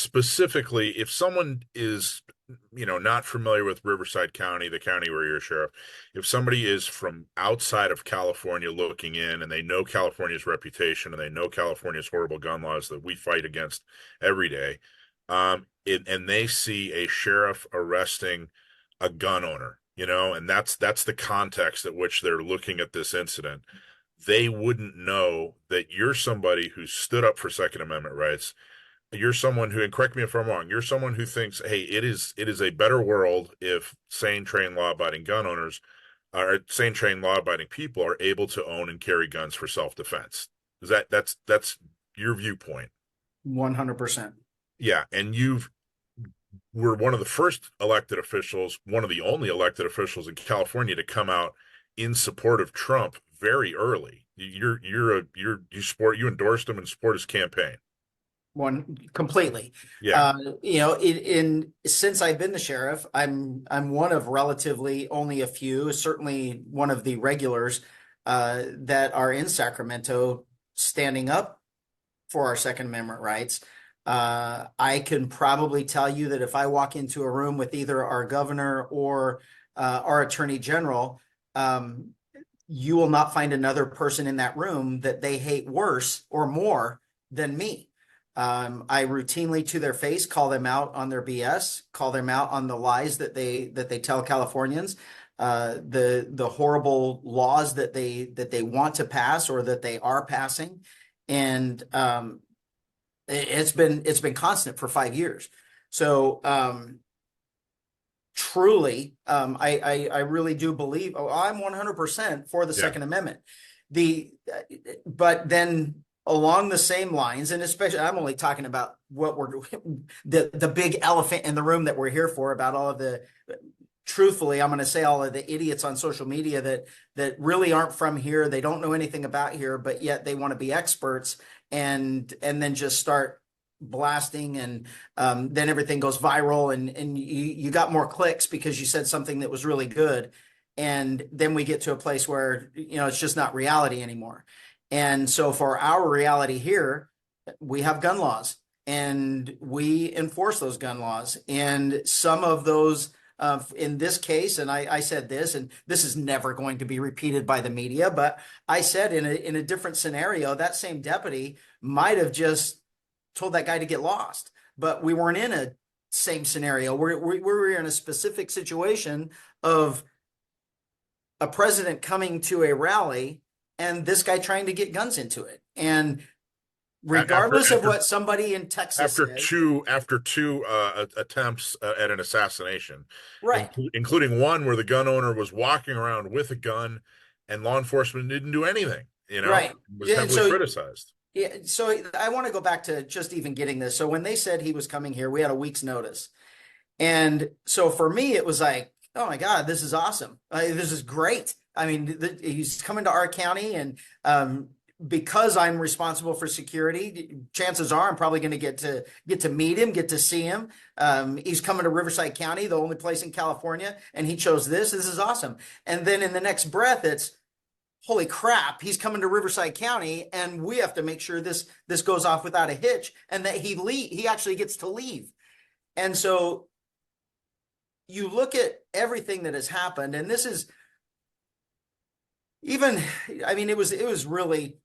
specifically, if someone is, not familiar with Riverside County, the county where you're a sheriff, if somebody is from outside of California looking in and they know California's reputation and they know California's horrible gun laws that we fight against every day, and they see a sheriff arresting a gun owner, and that's the context at which they're looking at this incident. They wouldn't know that you're somebody who stood up for Second Amendment rights. You're someone who, and correct me if I'm wrong, you're someone who thinks, hey, it is a better world if sane, trained, law-abiding gun owners or sane, trained, law-abiding people are able to own and carry guns for self-defense. That's your viewpoint. 100%. Yeah, and we're one of the first elected officials, one of the only elected officials in California to come out in support of Trump very early. You endorsed him and support his campaign. One completely. Yeah. Since I've been the sheriff, I'm one of relatively only a few, certainly one of the regulars that are in Sacramento standing up for our Second Amendment rights. I can probably tell you that if I walk into a room with either our governor or our attorney general, you will not find another person in that room that they hate worse or more than me. I routinely, to their face, call them out on their BS, call them out on the lies that they tell Californians, the horrible laws that they want to pass or that they are passing, and it's been constant for 5 years. So truly, I really do believe. I'm 100% for the Second Amendment. But then along the same lines, and especially, I'm only talking about what we're the big elephant in the room that we're here for, about all of the. Truthfully, I'm going to say all of the idiots on social media that really aren't from here. They don't know anything about here, but yet they want to be experts, and then just start blasting, and then everything goes viral, and you got more clicks because you said something that was really good, and then we get to a place where it's just not reality anymore. And so for our reality here, we have gun laws, and we enforce those gun laws, and some of those. In this case, and I said this, and this is never going to be repeated by the media, but I said in a different scenario, that same deputy might have just told that guy to get lost, but we weren't in a same scenario. We were in a specific situation of a president coming to a rally and this guy trying to get guns into it. And regardless of what somebody in Texas after two attempts at an assassination, right, including one where the gun owner was walking around with a gun and law enforcement didn't do anything, right, was heavily criticized. Yeah, so I want to go back to just even getting this. So when they said he was coming here, we had a week's notice, and so for me it was like, oh my God, this is awesome. This is great. I mean, he's coming to our county, and because I'm responsible for security, chances are I'm probably going to get to meet him, get to see him. He's coming to Riverside County, the only place in California, and he chose this. This is awesome. And then in the next breath, it's, holy crap, he's coming to Riverside County, and we have to make sure this goes off without a hitch, and that he actually gets to leave. And so you look at everything that has happened, and this is even, I mean, it was really,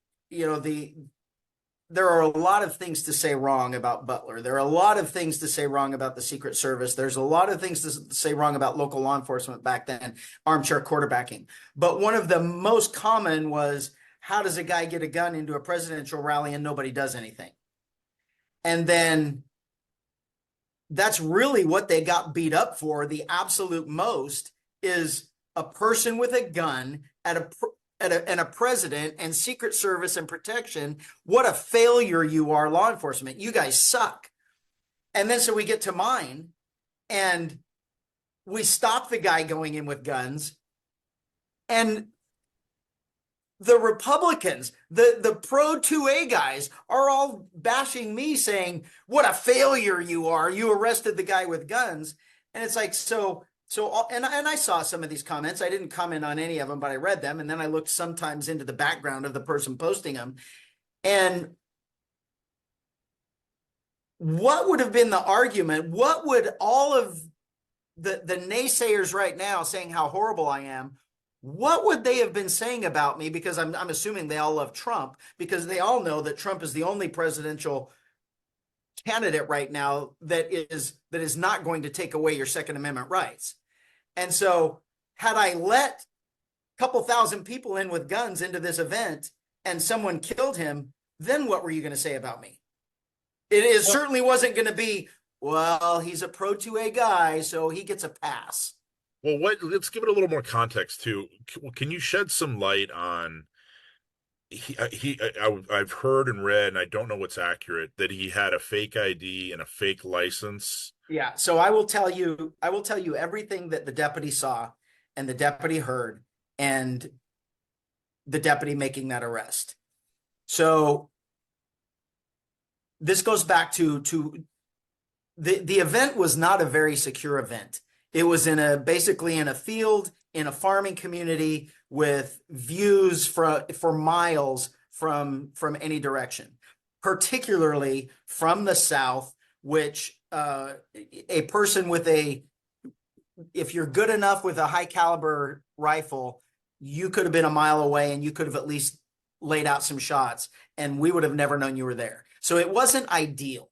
there are a lot of things to say wrong about Butler. There are a lot of things to say wrong about the Secret Service. There's a lot of things to say wrong about local law enforcement back then, armchair quarterbacking. But one of the most common was, how does a guy get a gun into a presidential rally and nobody does anything? And then that's really what they got beat up for. The absolute most is a person with a gun and a president and Secret Service and protection. What a failure you are, law enforcement. You guys suck. And then so we get to mine, and we stop the guy going in with guns, and the Republicans, the pro 2A guys, are all bashing me, saying, what a failure you are. You arrested the guy with guns. And it's like, and I saw some of these comments. I didn't comment on any of them, but I read them. And then I looked sometimes into the background of the person posting them. And what would have been the argument? What would all of the naysayers right now saying how horrible I am, what would they have been saying about me? Because I'm assuming they all love Trump, because they all know that Trump is the only presidential candidate right now that is not going to take away your Second Amendment rights. And so had I let a couple thousand people in with guns into this event and someone killed him, then what were you going to say about me? It Well, certainly wasn't going to be, well, he's a pro 2A guy, so he gets a pass. well, let's give it a little more context too. Can you shed some light on I've heard and read, and I don't know what's accurate, that he had a fake ID and a fake license. Yeah, so I will tell you everything that the deputy saw and the deputy heard and the deputy making that arrest. So this goes back to the event was not a very secure event. It was basically in a field in a farming community with views for miles from any direction, particularly from the south, which a person with if you're good enough with a high caliber rifle, you could have been a mile away and you could have at least laid out some shots, and we would have never known you were there. So it wasn't ideal.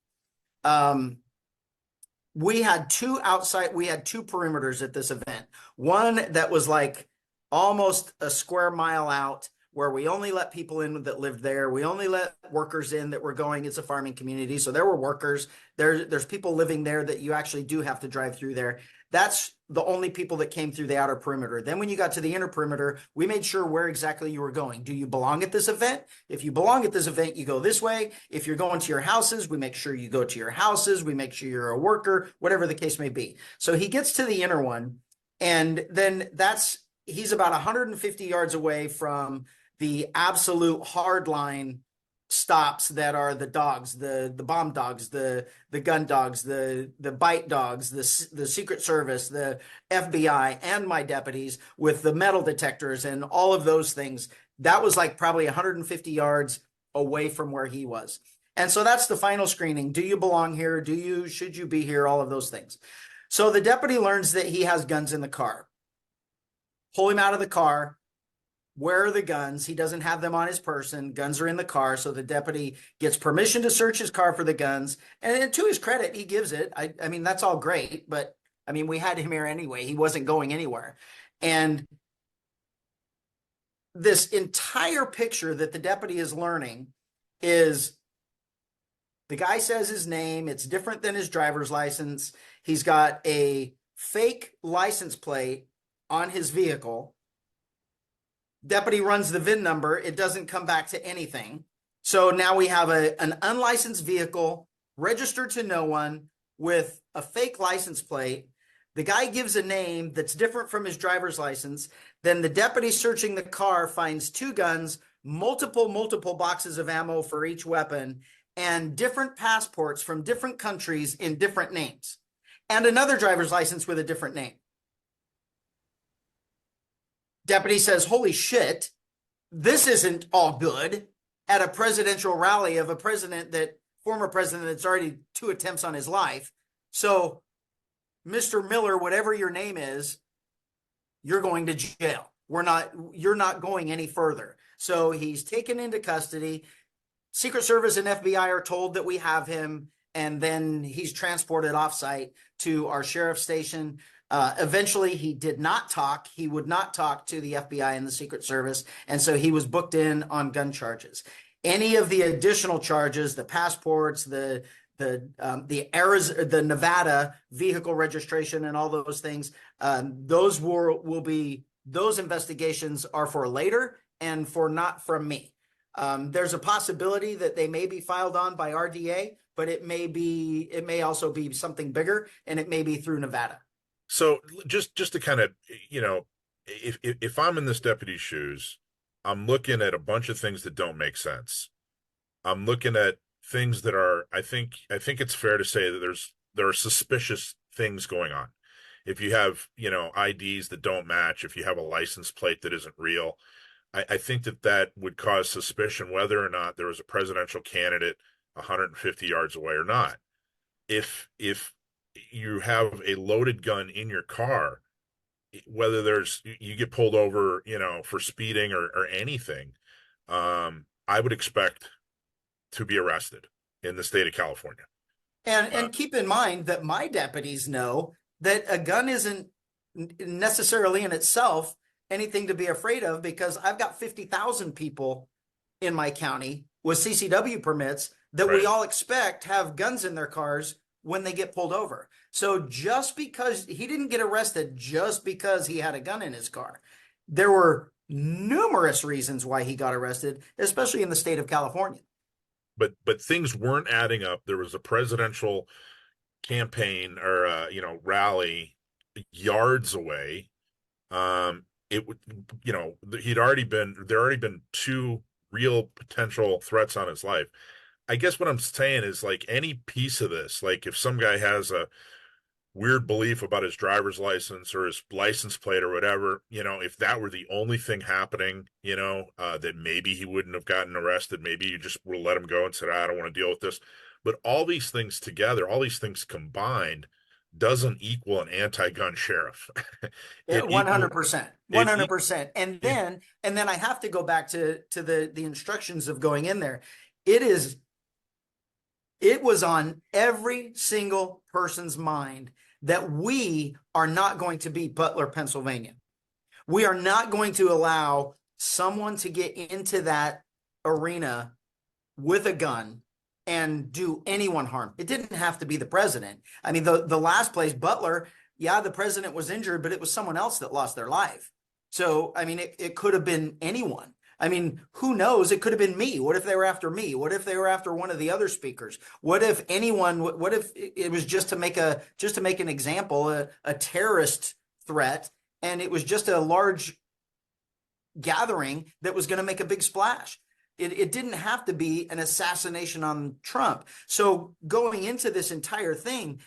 We had two perimeters at this event. One that was like almost a square mile out, where we only let people in that lived there. We only let workers in that were going. It's a farming community, so there were workers. There's people living there that you actually do have to drive through there. That's the only people that came through the outer perimeter. Then when you got to the inner perimeter, we made sure where exactly you were going. Do you belong at this event? If you belong at this event, you go this way. If you're going to your houses, we make sure you go to your houses. We make sure you're a worker, whatever the case may be. So he gets to the inner one, and then he's about 150 yards away from the absolute hard line stops that are the dogs, the bomb dogs, the gun dogs, the bite dogs, the Secret Service, the FBI, and my deputies with the metal detectors and all of those things. That was like probably 150 yards away from where he was. And so that's the final screening. Do you belong here? Should you be here? All of those things. So the deputy learns that he has guns in the car. Pull him out of the car. Where are the guns? He doesn't have them on his person. Guns are in the car. So the deputy gets permission to search his car for the guns. And to his credit, he gives it. I mean, that's all great. But I mean, we had him here anyway. He wasn't going anywhere. And this entire picture that the deputy is learning is the guy says his name. It's different than his driver's license. He's got a fake license plate on his vehicle. Deputy runs the VIN number. It doesn't come back to anything. So now we have an unlicensed vehicle registered to no one with a fake license plate. The guy gives a name that's different from his driver's license. Then the deputy searching the car finds two guns, multiple boxes of ammo for each weapon, and different passports from different countries in different names, and another driver's license with a different name. Deputy says, holy shit, this isn't all good at a presidential rally of a former president that's already 2 attempts on his life. So, Mr. Miller, whatever your name is, you're going to jail. You're not going any further. So he's taken into custody. Secret Service and FBI are told that we have him, and then he's transported offsite to our sheriff's station. Eventually, he did not talk. He would not talk to the FBI and the Secret Service, and so he was booked in on gun charges. Any of the additional charges, the passports, the Nevada vehicle registration, and all those things, those investigations are for later and for not from me. There's a possibility that they may be filed on by RDA, but it may also be something bigger, and it may be through Nevada. So just to kind of, if I'm in this deputy's shoes, I'm looking at a bunch of things that don't make sense. I'm looking at things that are, I think it's fair to say that there are suspicious things going on. If you have, IDs that don't match, if you have a license plate that isn't real, I think that would cause suspicion whether or not there was a presidential candidate 150 yards away or not. if you have a loaded gun in your car, whether you get pulled over, for speeding or anything, I would expect to be arrested in the state of California. Uh, And keep in mind that my deputies know that a gun isn't necessarily in itself anything to be afraid of, because I've got 50,000 people in my county with CCW permits that we right. all expect have guns in their cars when they get pulled over. So just because he didn't get arrested just because he had a gun in his car, there were numerous reasons why he got arrested, especially in the state of California. But things weren't adding up. There was a presidential campaign or rally yards away. It would, there already been two real potential threats on his life. I guess what I'm saying is, like, any piece of this, like if some guy has a weird belief about his driver's license or his license plate or whatever, if that were the only thing happening, that maybe he wouldn't have gotten arrested. Maybe you just will let him go and said, I don't want to deal with this. But all these things together, all these things combined, doesn't equal an anti-gun sheriff. Yeah, It equal 100%, it, 100%. it And then I have to go back to the instructions of going in there. It is it was on every single person's mind that we are not going to be Butler, Pennsylvania. We are not going to allow someone to get into that arena with a gun and do anyone harm. It didn't have to be the president. I mean, the last place, Butler, yeah, the president was injured, but it was someone else that lost their life. So, I mean, it could have been anyone. I mean, who knows? It could have been me. What if they were after me? What if they were after one of the other speakers? What if anyone, what if it was just to make an example, a terrorist threat, and it was just a large gathering that was going to make a big splash? It didn't have to be an assassination on Trump. So going into this entire thing,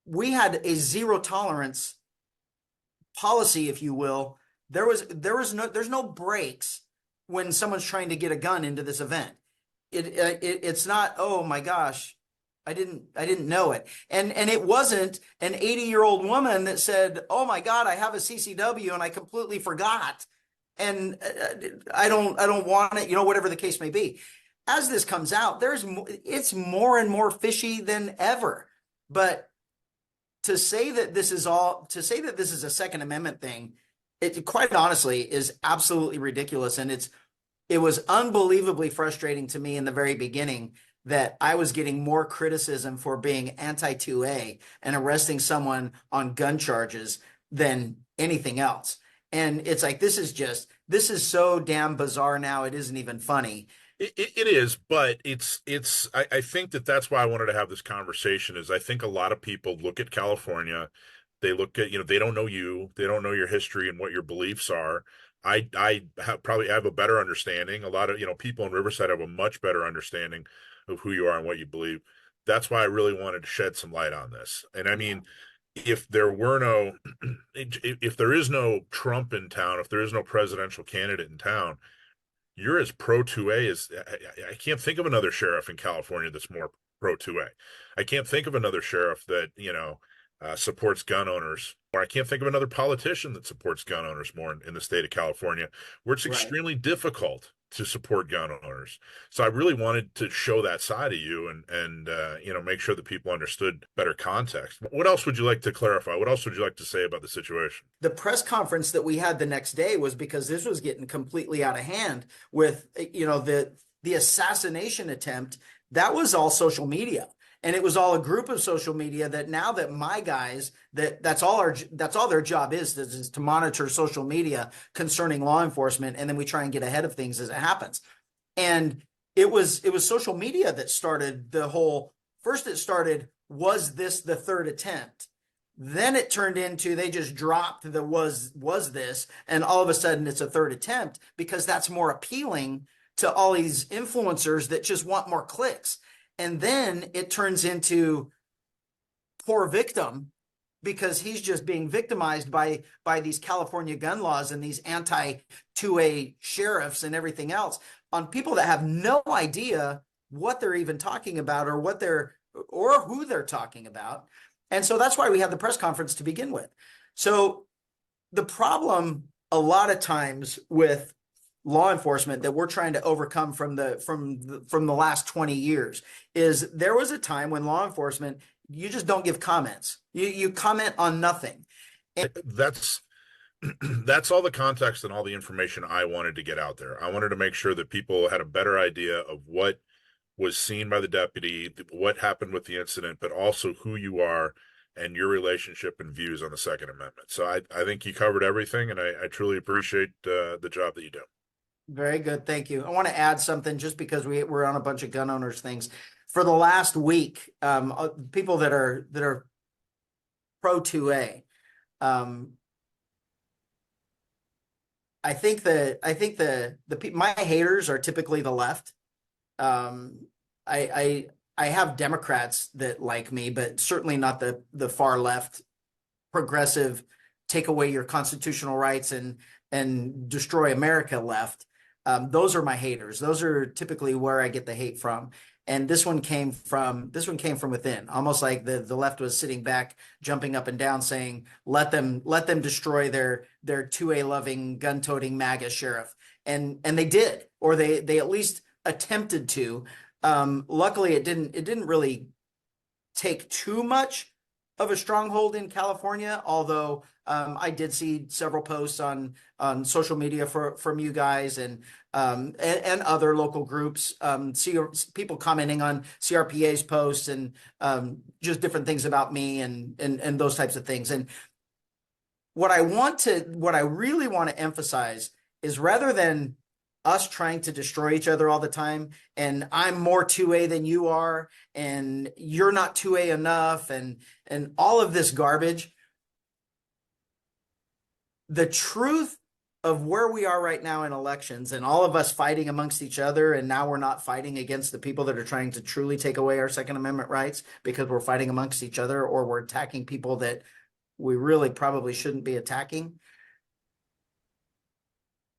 we had a zero tolerance policy, if you will. There's no breaks when someone's trying to get a gun into this event. It's not, oh my gosh, I didn't know it. And it wasn't an 80-year-old woman that said, oh my God, I have a CCW and I completely forgot. And I don't want it, whatever the case may be. As this comes out, it's more and more fishy than ever. But to say that this is a Second Amendment thing, it quite honestly is absolutely ridiculous. And it was unbelievably frustrating to me in the very beginning that I was getting more criticism for being anti-2A and arresting someone on gun charges than anything else. And it's like, this is so damn bizarre now. It isn't even funny. it is, but I think that's why I wanted to have this conversation. Is I think a lot of people look at California, they look at, they don't know you, they don't know your history and what your beliefs are. Probably have a better understanding. A lot of, people in Riverside have a much better understanding of who you are and what you believe. That's why I really wanted to shed some light on this. And I mean, if there were no, if there is no Trump in town, if there is no presidential candidate in town, you're as pro 2A as I can't think of another sheriff in California that's more pro 2A. I can't think of another sheriff that, supports gun owners, or I can't think of another politician that supports gun owners more in the state of California, where it's Right. extremely difficult to support gun owners. So I really wanted to show that side of you and make sure that people understood better context. What else would you like to clarify? What else would you like to say about the situation? The press conference that we had the next day was because this was getting completely out of hand with, the assassination attempt. That was all social media. And it was all a group of social media that now that my guys, that's all their job is to monitor social media concerning law enforcement. And then we try and get ahead of things as it happens. And it was social media that started the whole, first it started, was this the third attempt? Then it turned into, they just dropped the was this, and all of a sudden it's a third attempt because that's more appealing to all these influencers that just want more clicks. And then it turns into poor victim because he's just being victimized by these California gun laws and these anti-2A sheriffs and everything else on people that have no idea what they're even talking about or what they're or who they're talking about. And so that's why we had the press conference to begin with. So the problem a lot of times with law enforcement that we're trying to overcome from the last 20 years is there was a time when law enforcement, you just don't give comments. You comment on nothing. And That's that's all the context and all the information I wanted to get out there. I wanted to make sure that people had a better idea of what was seen by the deputy, what happened with the incident, but also who you are and your relationship and views on the Second Amendment. So I think you covered everything, and I truly appreciate the job that you do. very good. Thank you. I want to add something just because we're on a bunch of gun owners things. For the last week, people that are pro 2A, um, my haters are typically the left. Um, I have Democrats that like me, but certainly not the far left, progressive, take away your constitutional rights and destroy America left. Those are my haters. Those are typically where I get the hate from. And this one came from within, almost like the left was sitting back, jumping up and down, saying, let them destroy their 2A loving, gun toting MAGA sheriff. And they did, or they at least attempted to. Luckily it didn't really take too much of a stronghold in California, although I did see several posts on social media from you guys and other local groups, see people commenting on CRPA's posts and just different things about me and those types of things. And what I really want to emphasize is rather than us trying to destroy each other all the time, and I'm more 2A than you are, and you're not 2A enough, and all of this garbage, the truth of where we are right now in elections and all of us fighting amongst each other, and now we're not fighting against the people that are trying to truly take away our Second Amendment rights because we're fighting amongst each other, or we're attacking people that we really probably shouldn't be attacking.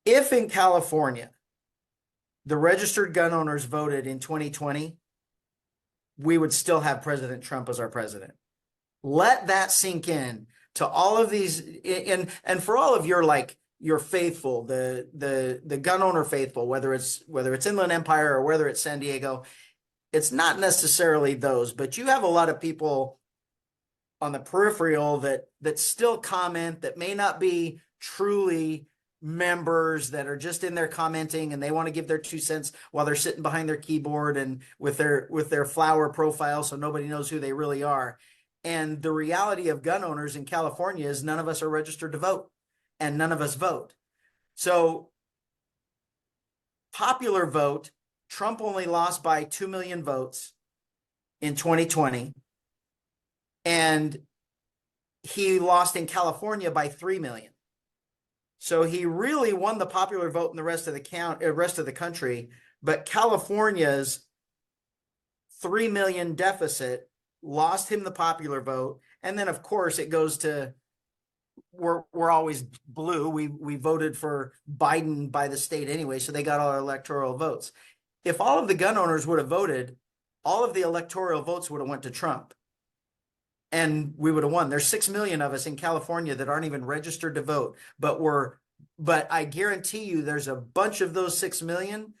If in California the registered gun owners voted in 2020, we would still have President Trump as our president. Let that sink in to all of these, and for all of your faithful, the gun owner faithful, whether it's Inland Empire or whether it's San Diego, it's not necessarily those, but you have a lot of people on the peripheral that still comment, that may not be truly members, that are just in there commenting, and they want to give their 2 cents while they're sitting behind their keyboard and with their flower profile so nobody knows who they really are. And the reality of gun owners in California is none of us are registered to vote, and none of us vote. So popular vote, Trump only lost by 2 million votes in 2020, and he lost in California by 3 million. So he really won the popular vote in the rest of the country, but California's 3 million deficit lost him the popular vote. And then of course it goes to, we're always blue. We voted for Biden by the state anyway, so they got all our electoral votes. If all of the gun owners would have voted, all of the electoral votes would have went to Trump, and we would have won. There's 6 million of us in California that aren't even registered to vote, but I guarantee you there's a bunch of those 6 million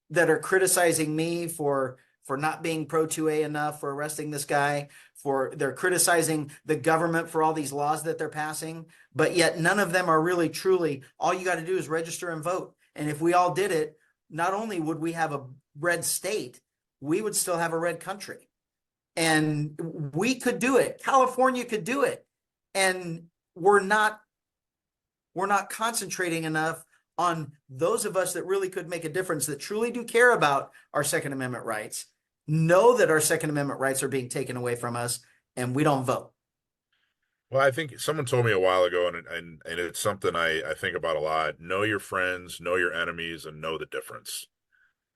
that are criticizing me for not being pro 2A enough, for arresting this guy, they're criticizing the government for all these laws that they're passing, but yet none of them are really truly, all you got to do is register and vote. And if we all did it, not only would we have a red state, we would still have a red country. And we could do it. California could do it. And we're not concentrating enough on those of us that really could make a difference, that truly do care about our Second Amendment rights, know that our Second Amendment rights are being taken away from us, and we don't vote. Well, I think someone told me a while ago, and it's something I think about a lot. Know your friends, know your enemies, and know the difference.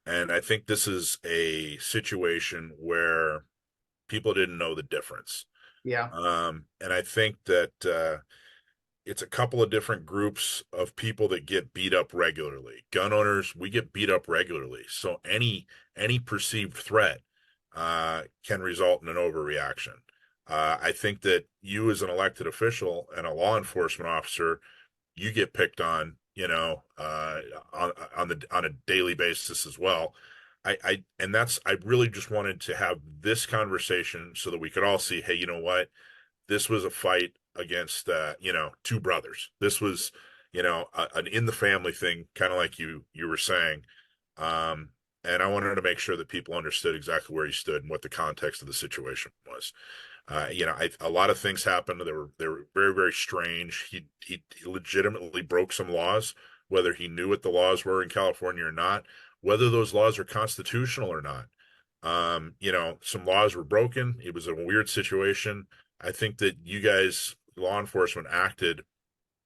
And I think this is a situation where people didn't know the difference. Yeah. And I think that it's a couple of different groups of people that get beat up regularly. Gun owners, we get beat up regularly. So any perceived threat, can result in an overreaction. I think that you, as an elected official and a law enforcement officer, you get picked on, on a daily basis as well. And I really just wanted to have this conversation so that we could all see, hey, you know what? This was a fight against, two brothers. This was, an in the family thing, kind of like you were saying. Um, and I wanted to make sure that people understood exactly where he stood and what the context of the situation was. A lot of things happened. They were very, very strange. He legitimately broke some laws, whether he knew what the laws were in California or not, whether those laws are constitutional or not. Some laws were broken. It was a weird situation. I think that you guys, law enforcement, acted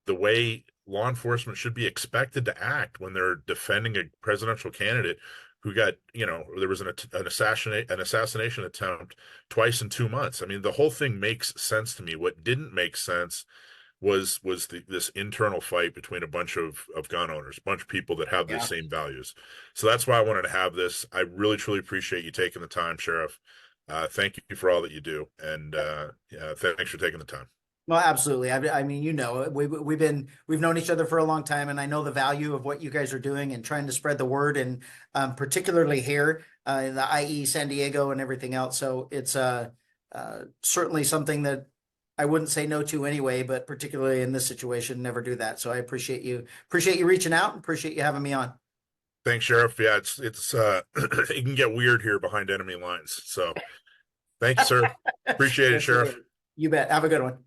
the way law enforcement should be expected to act when they're defending a presidential candidate who got, there was an assassination attempt twice in 2 months. I mean, the whole thing makes sense to me. What didn't make sense was this internal fight between a bunch of gun owners, a bunch of people that have the Yeah. same values. So that's why I wanted to have this. I really truly appreciate you taking the time, Sheriff. Thank you for all that you do, and yeah, thanks for taking the time. Well, absolutely. I mean, we've known each other for a long time, and I know the value of what you guys are doing and trying to spread the word, and particularly here in the IE San Diego and everything else. So it's certainly something that I wouldn't say no to anyway, but particularly in this situation, never do that. So I appreciate you reaching out, and appreciate you having me on. Thanks, Sheriff. Yeah, it's it can get weird here behind enemy lines. So thank you, sir. Appreciate it, Yes, it Sheriff. is. You bet. Have a good one.